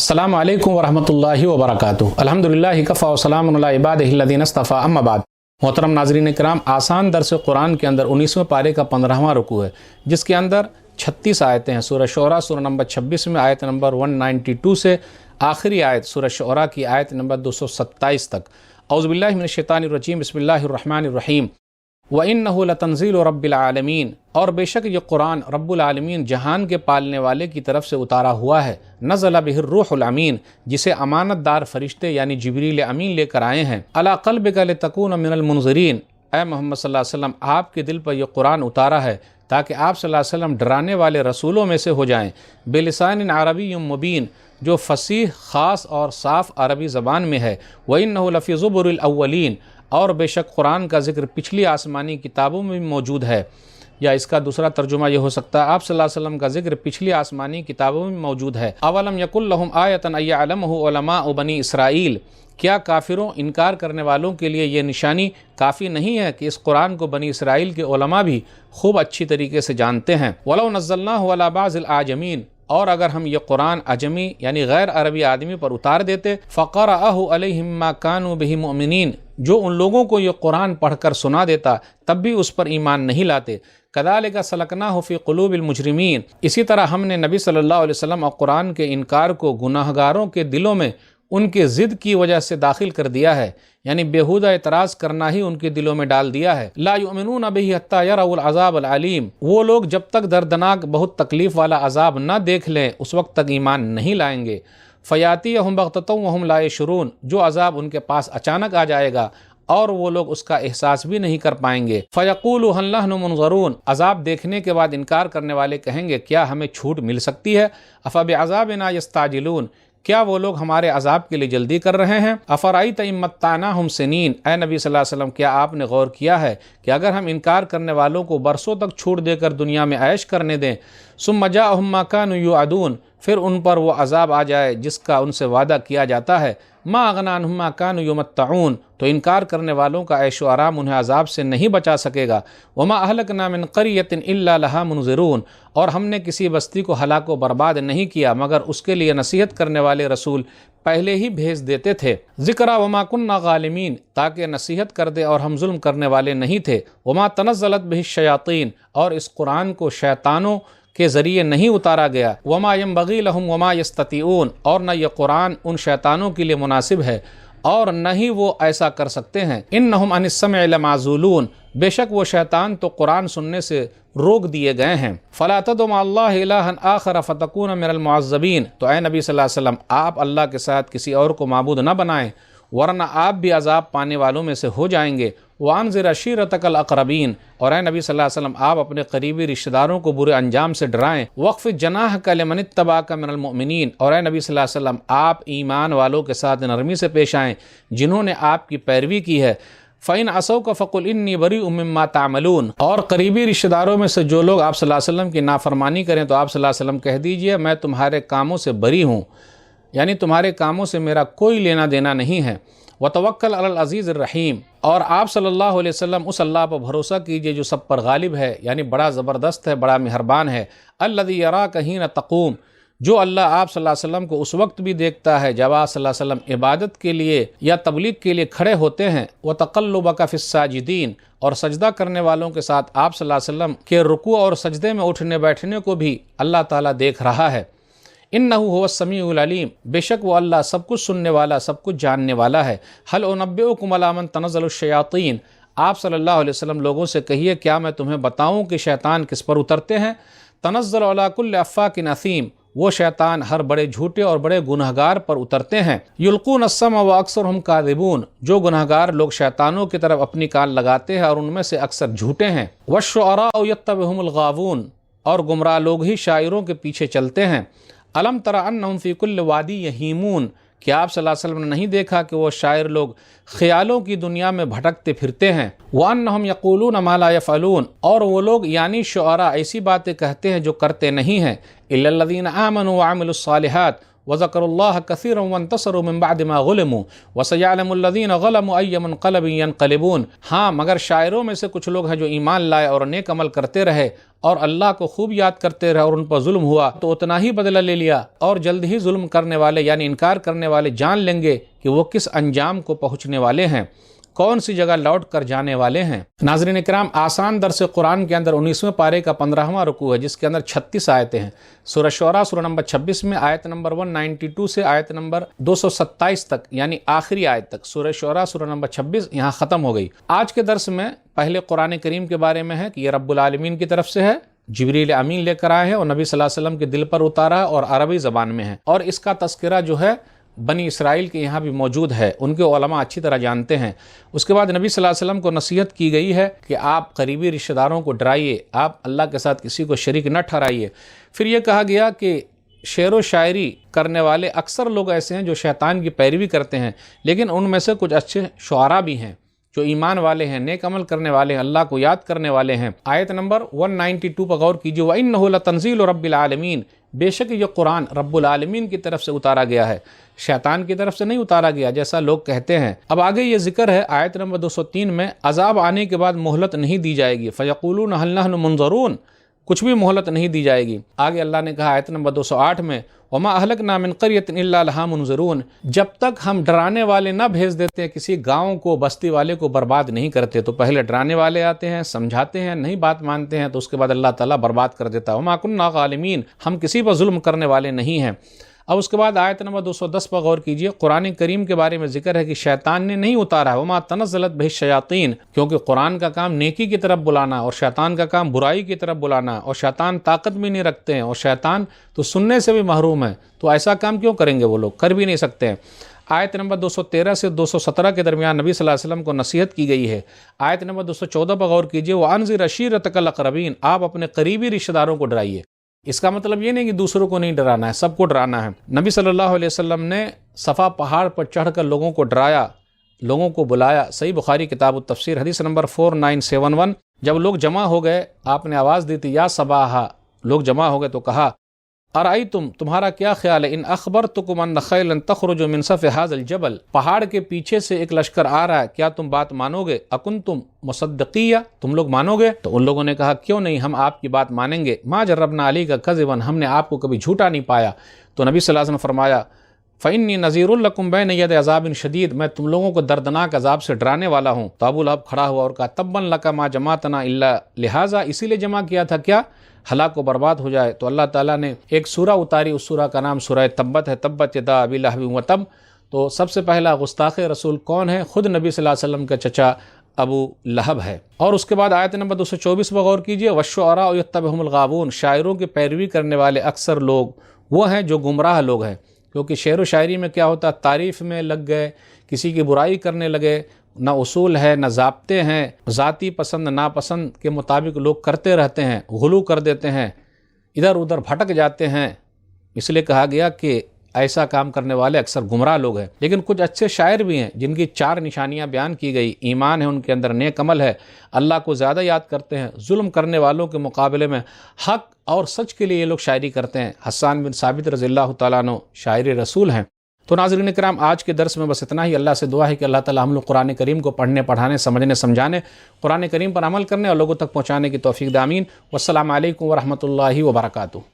अस्सलामु अलैकुम वरहमतुल्लाहि वबरकातुहू। अल्हम्दुलिल्लाहि कफ़ा व सलामुन अला इबादिहि अल्लज़ीना इस्तफ़ा, अम्मा बाद। मोहतरम नाज़रीन किराम, आसान दर्स कुरान के अंदर 19वें पारे का 15वां रुकू है, जिसके अंदर 36 आयतें हैं। सूरह शुरा सूरह नंबर 26 में आयत नंबर 192 से आखिरी आयत सूरह शुरा की आयत नंबर 227 तक। औज़ु बिल्लाहि मिनश शैतानिर रजीम, बिस्मिल्लाहिर रहमानिर रहीम। व इन्नहु लतंज़ीलु रब्बिल आलमीन, और बेशक ये कुरान रब्बुल आलमीन जहान के पालने वाले की तरफ से उतारा हुआ है। नज़ला बिहिर रूहुल अमीन, जिसे अमानतदार फरिश्ते यानी जिब्रील अमीन लेकर आए हैं। अला क़ल्बिका लितकूना मिनल मुनज़िरीन, ऐ मोहम्मद सल्लल्लाहु अलैहि वसल्लम आपके दिल पर यह कुरान उतारा है ताकि आप सल्लल्लाहु अलैहि वसल्लम डराने वाले रसूलों में से हो जाएं। बिलिसानिन अरबिय्युम मुबीन, जो फसीह ख़ास और साफ़ अरबी ज़बान में है। व इन्नहु लफ़ी ज़ुबुरिल अव्वलीन, और बेशक कुरान का ज़िक्र पिछली आसमानी किताबों में भी मौजूद है। या इसका दूसरा तर्जुमा यह हो सकता है, आप सल्लल्लाहु अलैहि वसल्लम का ज़िक्र पिछली आसमानी किताबों में मौजूद है। अवलम यकुल लहुम आयतन अयअलमहु उलमाउ बनी इसराइल, क्या काफिरों इनकार करने वालों के लिए ये निशानी काफ़ी नहीं है कि इस कुरान को बनी इसराइल के उलमा भी खूब अच्छी तरीके से जानते हैं। वलौ नज़्ज़लनाहु अला बाज़िल आजमीन, और अगर हम ये कुरान अजमी यानी गैर अरबी आदमी पर उतार देते, फ़क़रअहु अलैहिम मा कानू बिही मुमिनीन, जो उन लोगों को ये कुरान पढ़कर सुना देता तब भी उस पर ईमान नहीं लाते। कज़ालिका सलकनाहु फ़ी क़ुलूबिल मुजरिमीन, इसी तरह हमने नबी सल्लल्लाहु अलैहि वसल्लम और कुरान के इनकार को गुनाहगारों के दिलों में उनके ज़िद की वजह से दाखिल कर दिया है, यानी बेहुदा एतराज़ करना ही उनके दिलों में डाल दिया है। ला युमिनून बिही हत्ता यरउल अज़ाबल अलीम, वो लोग जब तक दर्दनाक बहुत तकलीफ़ वाला अज़ाब न देख लें उस वक्त तक ईमान नहीं लाएंगे। फ़यातियहुम बग़ततन वहुम ला यशऊरून, जो अज़ाब उनके पास अचानक आ जाएगा और वो लोग उसका एहसास भी नहीं कर पाएंगे। फ़यक़ूलू हल नहनु मुनज़रून, अज़ाब देखने के बाद इनकार करने वाले कहेंगे क्या हमें छूट मिल सकती है। अफ़बिअज़ाबिना यस्ताजिलून, क्या वो लोग हमारे अज़ाब के लिए जल्दी कर रहे हैं। अफ़राइत इन मत्तानाहुम सिनीन, ऐ नबी सल्लल्लाहु अलैहि वसल्लम क्या आपने गौर किया है कि अगर हम इनकार करने वालों को बरसों तक छूट देकर दुनिया में ऐश करने दें, सुम्मा जाअहुम मा कानू युअदून, फिर उन पर वो अज़ाब आ जाए जिसका उनसे वादा किया जाता है। मा अग़ना अन्हुम मा कानू युमत्तऊन, तो इनकार करने वालों का ऐशो आराम उन्हें अज़ाब से नहीं बचा सकेगा। वमा अहलकना मिन क़रियतिन इल्ला लहा मुनज़िरून, और हमने किसी बस्ती को हलाक व बर्बाद नहीं किया मगर उसके लिए नसीहत करने वाले रसूल पहले ही भेज देते थे। ज़िक्रा वमा कुन्ना ग़ालिमीन, ताकि नसीहत कर दे और हम जुल्म करने वाले नहीं थे। वमा तनज़्ज़लत बिही शयातीन, और इस कुरान को शैतानों के ज़रिए नहीं उतारा गया। वमा यंबग़ी लहुम वमा यस्ततीऊन, और न यह कुरान उन शैतानों के लिए मुनासिब है और न ही वो ऐसा कर सकते हैं। इन्नहुम अनिस सम'i लमाज़ूलून, बेशक वो शैतान तो कुरान सुनने से रोक दिए गए हैं। फ़ला तदउ मअल्लाहि इलाहन आखर फ़तकून मिनल मुअज़्ज़बीन, तो ऐ नबी सल्लल्लाहु अलैहि वसल्लम आप अल्लाह के साथ किसी और को माबूद न बनाएं वरना आप भी अज़ाब पाने वालों में से हो जाएंगे। वानज़िर अशीरतकल अक़रबीन, और ऐ नबी सल्लल्लाहु अलैहि वसल्लम आप अपने करीबी रिश्तेदारों को बुरे अंजाम से डराएं। वक़्फ़िज़ जनाहक लिमन इत्तबअक मिनल मुअमिनीन, और ऐ नबी सल्लल्लाहु अलैहि वसल्लम आप ईमान वालों के साथ नरमी से पेश आएँ जिन्होंने आपकी पैरवी की है। फ़इन असौक फ़क़ुल इन्नी बरीउम मिम्मा तामलून, और करीबी रिश्तेदारों में से जो लोग आप सल्लल्लाहु अलैहि वसल्लम की नाफरमानी करें तो आप सल्लल्लाहु अलैहि वसल्लम कह दीजिए मैं तुम्हारे कामों से बरी हूँ, यानी तुम्हारे कामों से मेरा कोई लेना देना नहीं है। वतवक्कल अलल अज़ीज़िर रहीम, और आप सल्लल्लाहु अलैहि वसल्लम उस अल्लाह पर भरोसा कीजिए जो सब पर गालिब है, यानी बड़ा ज़बरदस्त है, बड़ा मेहरबान है। अल्लज़ी यराका हीन तक़ूम, जो अल्लाह आप सल्लल्लाहु अलैहि वसल्लम को उस वक्त भी देखता है जब आप सल्लल्लाहु अलैहि वसल्लम इबादत के लिए या तबलीग के लिए खड़े होते हैं। व तक़ल्लुबका फ़िस्साजिदीन, और सजदा करने वालों के साथ आप सल्लल्लाहु अलैहि वसल्लम के रुकू और सजदे में उठने बैठने को भी अल्लाह ताला देख रहा है। इन्नहु हुवस समीउल अलीम, बेशक वो अल्लाह सब कुछ सुनने वाला सब कुछ जानने वाला है। हल उनब्बिउकुम अला मन तनज़्ज़लुश शयातीन, आप सल्लल्लाहु अलैहि वसल्लम लोगों से कहिए क्या मैं तुम्हें बताऊं कि शैतान किस पर उतरते हैं। तनज़्ज़लु अला कुल्लि अफ़्फ़ाकिन असीम, वो शैतान हर बड़े झूठे और बड़े गुनहगार पर उतरते हैं। युल्क़ून अस्सम व अक्सरुहुम काज़िबून, जो गुनहगार लोग शैतानों की तरफ अपनी कान लगाते हैं और उनमें से अक्सर झूठे हैं। वश्शुअराउ यत्तबिहुमुल गावून, और गुमराह लोग ही शायरों के पीछे चलते हैं। अलम तरा अन्नहुम फ़ी कुल्लि वादी यहीमून, क्या आप सल्लल्लाहु अलैहि वसल्लम ने नहीं देखा कि वो शायर लोग ख़यालों की दुनिया में भटकते फिरते हैं। व अन्नहुम यक़ूलून मा ला यफ़अलून, और वो लोग यानी शुअरा ऐसी बातें कहते हैं जो करते नहीं हैं। इल्लल्लज़ीना आमनू व अमिलुस सालिहात, वज़करुल्लाह कसीरन वंतसरू मिन बाद मा ग़ुलिमू वसयअलमुल्लज़ीन ग़लमू अय्य मुनक़लबिन यनक़लिबून। हाँ, मगर शायरों में से कुछ लोग हैं जो ईमान लाए और नेक अमल करते रहे और अल्लाह को खूब याद करते रहे और उन पर जुल्म हुआ तो उतना ही बदला ले लिया, और जल्द ही जुल्म करने वाले यानी इनकार करने वाले जान लेंगे कि वो किस अंजाम को पहुँचने वाले हैं, कौन सी जगह लौट कर जाने वाले हैं। नाज़रीन इकराम, आसान दर्स कुरान के अंदर 19वें पारे का 15वां रुकू है, जिसके अंदर 36 आयतें हैं। सूरह शुअरा सूरह नंबर 26 में आयत नंबर 192 से आयत नंबर 227 तक, यानी आखिरी आयत तक सूरह शुअरा सूरह नंबर 26 यहाँ ख़त्म हो गई। आज के दर्स में पहले कुरान करीम के बारे में है कि ये रब्बुल आलमीन की तरफ से है, जिब्रील अमीन लेकर आए हैं और नबी सल्लल्लाहु अलैहि वसल्लम के दिल पर उतारा और अरबी ज़बान में है, और इसका तज़किरा जो है बनी इसराइल के यहाँ भी मौजूद है, उनके उलमा अच्छी तरह जानते हैं। उसके बाद नबी सल्लल्लाहु अलैहि वसल्लम को नसीहत की गई है कि आप करीबी रिश्तेदारों को डराइए, आप अल्लाह के साथ किसी को शरीक न ठहराइए। फिर ये कहा गया कि शेर व शायरी करने वाले अक्सर लोग ऐसे हैं जो शैतान की पैरवी करते हैं, लेकिन उनमें से कुछ अच्छे शुआरा भी हैं जो ईमान वाले हैं, नेक अमल करने वाले हैं, अल्लाह को याद करने वाले हैं। आयत नंबर 192 पर गौर कीजिए, व इन्नहु लतंज़ीलु रब्बिल आलमीन, बेशक ये कुरान रब्बुल आलमीन की तरफ से उतारा गया है, शैतान की तरफ से नहीं उतारा गया जैसा लोग कहते हैं। अब आगे ये जिक्र है आयत नंबर 203 में, अजाब आने के बाद मोहलत नहीं दी जाएगी, फ़यक़ूलून हल नहनु मुनज़रून, कुछ भी मोहलत नहीं दी जाएगी। आगे अल्लाह ने कहा आयत नंबर 208 में, वमा अहलकना मिन क़रयतिन इल्ला लहा मुनज़रून, जब तक हम डराने वाले न भेज देते हैं किसी गांव को, बस्ती वाले को बर्बाद नहीं करते। तो पहले डराने वाले आते हैं, समझाते हैं, नहीं बात मानते हैं तो उसके बाद अल्लाह ताला बर्बाद कर देता है। वमा कुन्ना ग़ालिमीन, हम किसी पर जुल्म करने वाले नहीं हैं। अब उसके बाद आयत नंबर 210 पर गौर कीजिए, कुरान करीम के बारे में जिक्र है कि शैतान ने नहीं उतारा है, वमा तनज़्ज़लत बिही शयातीन, क्योंकि कुरान का काम नेकी की तरफ बुलाना और शैतान का काम बुराई की तरफ बुलाना, और शैतान ताकत भी नहीं रखते हैं और शैतान तो सुनने से भी महरूम है, तो ऐसा काम क्यों करेंगे, वो लोग कर भी नहीं सकते हैं। आयत नंबर 213 से 217 के दरमियान नबी सल्लल्लाहु अलैहि वसल्लम को नसीहत की गई है। आयत नंबर 214 पर गौर कीजिए, वअन्ज़िर अशीरतकल अक़रबीन, आप अपने करीबी रिश्तेदारों को डराइए। इसका मतलब ये नहीं कि दूसरों को नहीं डराना है, सबको डराना है। नबी सल्लल्लाहु अलैहि वसल्लम ने सफ़ा पहाड़ पर चढ़कर लोगों को डराया, लोगों को बुलाया। सही बुखारी किताब तफसीर हदीस नंबर 4971, जब लोग जमा हो गए आपने आवाज़ दी थी, या सबाहा, लोग जमा हो गए तो कहा, अराई तुम्हारा क्या ख्याल है, इन अख़बरतुकुम अन्न ख़ैलन तख़रुजु मिन सफ़ि हाज़ल जबल, पहाड़ के पीछे से एक लश्कर आ रहा है, क्या तुम बात मानोगे, अकुंतुम मुसद्दिक़िया, तुम लोग मानोगे। तो उन लोगों ने कहा, क्यों नहीं, हम आपकी बात मानेंगे। मा जर्रबना अलैका कज़िबन, हमने आपको कभी झूठा नहीं पाया। तो नबी सल्लल्लाहु अलैहि वसल्लम फरमाया, फ़इन्नी नज़ीरुल लकुम बैन यद अज़ाबिन शदीद, मैं तुम लोगों को दर्दनाक अजाब से डराने वाला हूँ। तो अबू लहब खड़ा हुआ और कहा, तब्बन लका मा जमातना इल्ला, लिहाजा इसीलिए जमा किया था क्या, हलाक को बर्बाद हो जाए। तो अल्लाह ताला ने एक सूरा उतारी, उस सूरा का नाम सूरा तब्बत है, तब्बत यदा अबी लहब व तब। तो सबसे पहला गुस्ताख़ रसूल कौन है, खुद नबी सल्लल्लाहु अलैहि वसल्लम का चचा अबू लहब है। और उसके बाद आयत नंबर 224 पर गौर कीजिए, वश्शुअरा यत्तबिहुमुल गावून, शायरों की पैरवी करने वाले अक्सर लोग वो हैं जो गुमराह लोग हैं। क्योंकि शेर व शायरी में क्या होता है, तारीफ़ में लग गए, किसी की बुराई करने लगे, न उसूल है न ज़ाब्ते हैं, ज़ाती पसंद नापसंद के मुताबिक लोग करते रहते हैं, गुलू कर देते हैं, इधर उधर भटक जाते हैं। इसलिए कहा गया कि ऐसा काम करने वाले अक्सर गुमराह लोग हैं। लेकिन कुछ अच्छे शायर भी हैं जिनकी 4 निशानियां बयान की गई, ईमान है उनके अंदर, नेक अमल है, अल्लाह को ज़्यादा याद करते हैं, जुल्म करने वालों के मुकाबले में हक़ और सच के लिए ये लोग शायरी करते हैं। हस्सान बिन साबित रज़ियल्लाहु तआला अन्हु शायर रसूल हैं। तो नाज़रीन किराम, आज के दर्स में बस इतना ही। अल्लाह से दुआ है कि अल्लाह ताला हम लोग कुरान करीम को पढ़ने, पढ़ाने, समझने, समझाने, कुरान करीम पर अमल करने और लोगों तक पहुँचाने की तौफीक दे। आमीन। वस्सलामु अलैकुम वरहमतुल्लाहि वबरकातुहू।